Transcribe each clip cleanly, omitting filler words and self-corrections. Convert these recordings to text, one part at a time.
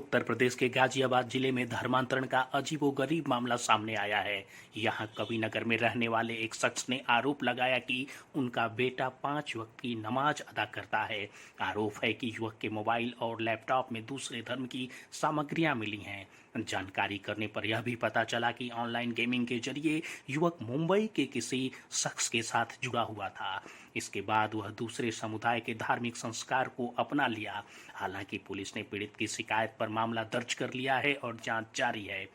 उत्तर प्रदेश के गाजियाबाद जिले में धर्मांतरण का अजीबोगरीब मामला सामने आया है। यहां कविनगर में रहने वाले एक शख्स ने आरोप लगाया कि उनका बेटा 5 वक्त की नमाज अदा करता है। आरोप है कि युवक के मोबाइल और लैपटॉप में दूसरे धर्म की सामग्रियां मिली हैं। जानकारी करने पर यह भी पता चला कि ऑनलाइन गेमिंग के जरिए युवक मुंबई के किसी शख्स के साथ जुड़ा हुआ था। इसके बाद वह दूसरे समुदाय के धार्मिक संस्कार को अपना लिया। हालांकि पुलिस ने पीड़ित की शिकायत पर मामला दर्ज कर लिया है और जांच जारी है।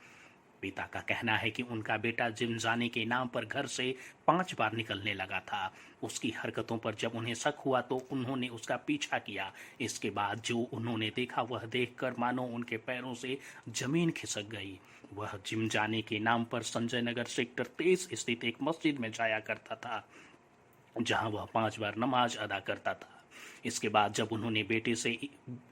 पिता का कहना है कि उनका बेटा जिम जाने के नाम पर घर से 5 बार निकलने लगा था। उसकी हरकतों पर जब उन्हें शक हुआ तो उन्होंने उसका पीछा किया। इसके बाद जो उन्होंने देखा वह देखकर मानो उनके पैरों से जमीन खिसक गई। वह जिम जाने के नाम पर संजय नगर सेक्टर 23 स्थित एक मस्जिद में जाया करता था, जहां वह 5 बार नमाज अदा करता था। इसके बाद जब उन्होंने बेटे से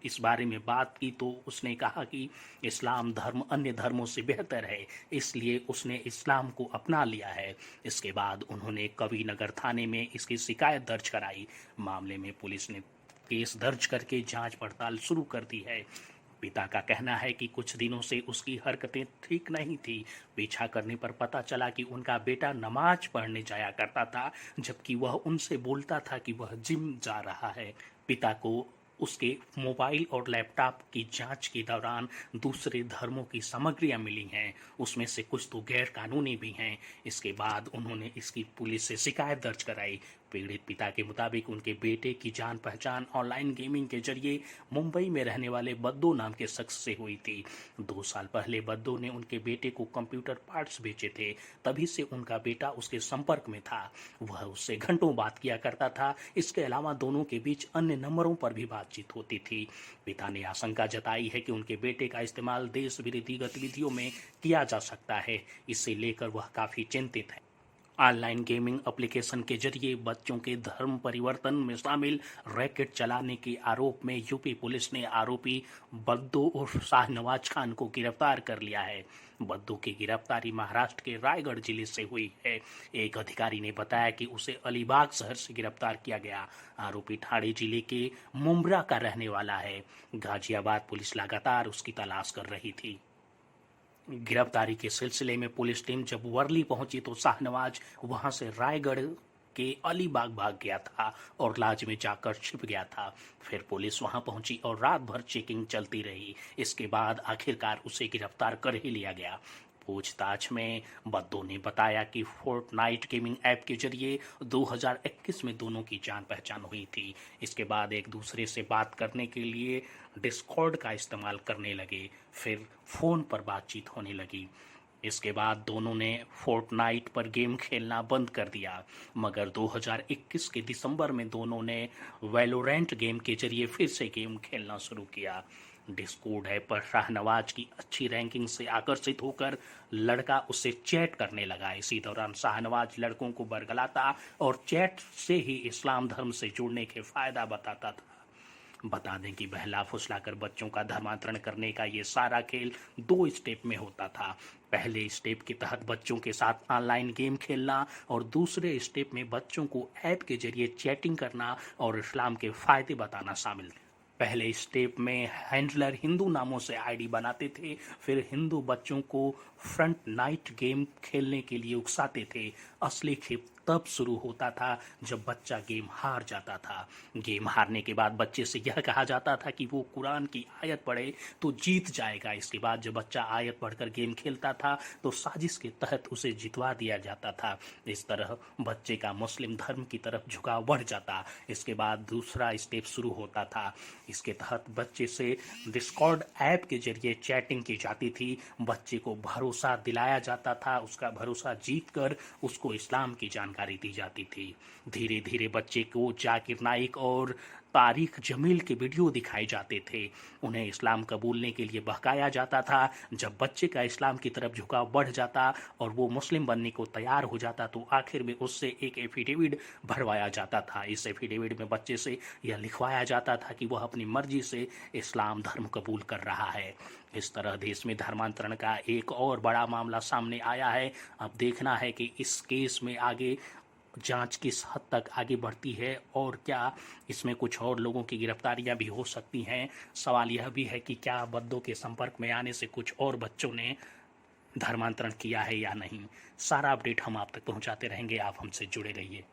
इस बारे में बात की तो उसने कहा कि इस्लाम धर्म अन्य धर्मों से बेहतर है, इसलिए उसने इस्लाम को अपना लिया है। इसके बाद उन्होंने कविनगर थाने में इसकी शिकायत दर्ज कराई। मामले में पुलिस ने केस दर्ज करके जांच पड़ताल शुरू कर दी है। पिता का कहना है कि कुछ दिनों से उसकी हरकतें ठीक नहीं थी। पीछा करने पर पता चला कि उनका बेटा नमाज पढ़ने जाया करता था, जबकि वह उनसे बोलता था कि वह जिम जा रहा है। पिता को उसके मोबाइल और लैपटॉप की जांच के दौरान दूसरे धर्मों की सामग्रियां मिली हैं, उसमें से कुछ तो गैर कानूनी भी हैं। इसके बाद उन्होंने इसकी पुलिस से शिकायत दर्ज कराई। पीड़ित पिता के मुताबिक उनके बेटे की जान पहचान ऑनलाइन गेमिंग के जरिए मुंबई में रहने वाले बद्दो नाम के शख्स से हुई थी। 2 साल पहले बद्दो ने उनके बेटे को कंप्यूटर पार्ट्स बेचे थे, तभी से उनका बेटा उसके संपर्क में था। वह उससे घंटों बात किया करता था। इसके अलावा दोनों के बीच अन्य नंबरों पर भी बातचीत होती थी। पिता ने आशंका जताई है कि उनके बेटे का इस्तेमाल देश विरोधी गतिविधियों में किया जा सकता है। इसे लेकर वह काफी चिंतित है। ऑनलाइन गेमिंग एप्लीकेशन के जरिए बच्चों के धर्म परिवर्तन में शामिल रैकेट चलाने के आरोप में यूपी पुलिस ने आरोपी बद्दो उर्फ शाहनवाज खान को गिरफ्तार कर लिया है। बद्दो की गिरफ्तारी महाराष्ट्र के रायगढ़ जिले से हुई है। एक अधिकारी ने बताया कि उसे अलीबाग शहर से गिरफ्तार किया गया। आरोपी ठाणे जिले के मुंब्रा का रहने वाला है। गाजियाबाद पुलिस लगातार उसकी तलाश कर रही थी। गिरफ्तारी के सिलसिले में पुलिस टीम जब वर्ली पहुंची तो शाहनवाज वहां से रायगढ़ के अलीबाग भाग गया था और लाज में जाकर छिप गया था। फिर पुलिस वहां पहुंची और रात भर चेकिंग चलती रही। इसके बाद आखिरकार उसे गिरफ्तार कर ही लिया गया। पूछताछ में बद्दो ने बताया कि फोर्टनाइट गेमिंग ऐप के जरिए 2021 में दोनों की जान पहचान हुई थी। इसके बाद एक दूसरे से बात करने के लिए डिस्कॉर्ड का इस्तेमाल करने लगे, फिर फ़ोन पर बातचीत होने लगी। इसके बाद दोनों ने फोर्टनाइट पर गेम खेलना बंद कर दिया, मगर 2021 के दिसंबर में दोनों ने वैलोरेंट गेम के जरिए फिर से गेम खेलना शुरू किया। डिस्कॉर्ड ऐप पर शाहनवाज की अच्छी रैंकिंग से आकर्षित होकर लड़का उससे चैट करने लगा। इसी दौरान शाहनवाज लड़कों को बरगलाता और चैट से ही इस्लाम धर्म से जुड़ने के फायदा बताता था। बता दें कि बहला फुसलाकर बच्चों का धर्मांतरण करने का ये सारा खेल 2 स्टेप में होता था। पहले स्टेप के तहत बच्चों के साथ ऑनलाइन गेम खेलना और दूसरे स्टेप में बच्चों को ऐप के जरिए चैटिंग करना और इस्लाम के फायदे बताना शामिल थे। पहले स्टेप में हैंडलर हिंदू नामों से आईडी बनाते थे, फिर हिंदू बच्चों को फ्रंट नाइट गेम खेलने के लिए उकसाते थे। असली खेल तब शुरू होता था जब बच्चा गेम हार जाता था। गेम हारने के बाद बच्चे से यह कहा जाता था कि वो कुरान की आयत पढ़े तो जीत जाएगा। इसके बाद जब बच्चा आयत पढ़कर गेम खेलता था तो साजिश के तहत उसे जितवा दिया जाता था। इस तरह बच्चे का मुस्लिम धर्म की तरफ झुकाव बढ़ जाता। इसके बाद दूसरा स्टेप शुरू होता था। इसके तहत बच्चे से डिस्कॉर्ड ऐप के जरिए चैटिंग की जाती थी। बच्चे को भरोसा दिलाया जाता था। उसका भरोसा जीतकर उसको इस्लाम की जानकारी दी जाती थी। धीरे धीरे बच्चे को जाकिर नाइक और तारिक जमील के वीडियो दिखाए जाते थे। उन्हें इस्लाम कबूलने के लिए बहकाया जाता था। जब बच्चे का इस्लाम की तरफ झुकाव बढ़ जाता और वो मुस्लिम बनने को तैयार हो जाता तो आखिर में उससे एक एफिडेविट भरवाया जाता था। इस एफिडेविट में बच्चे से यह लिखवाया जाता था कि वह अपनी मर्जी से इस्लाम धर्म कबूल कर रहा है। इस तरह देश में धर्मांतरण का एक और बड़ा मामला सामने आया है। अब देखना है कि इस केस में आगे जांच किस हद तक आगे बढ़ती है और क्या इसमें कुछ और लोगों की गिरफ्तारियां भी हो सकती हैं। सवाल यह भी है कि क्या बद्दों के संपर्क में आने से कुछ और बच्चों ने धर्मांतरण किया है या नहीं। सारा अपडेट हम आप तक पहुंचाते रहेंगे, आप हमसे जुड़े रहिए।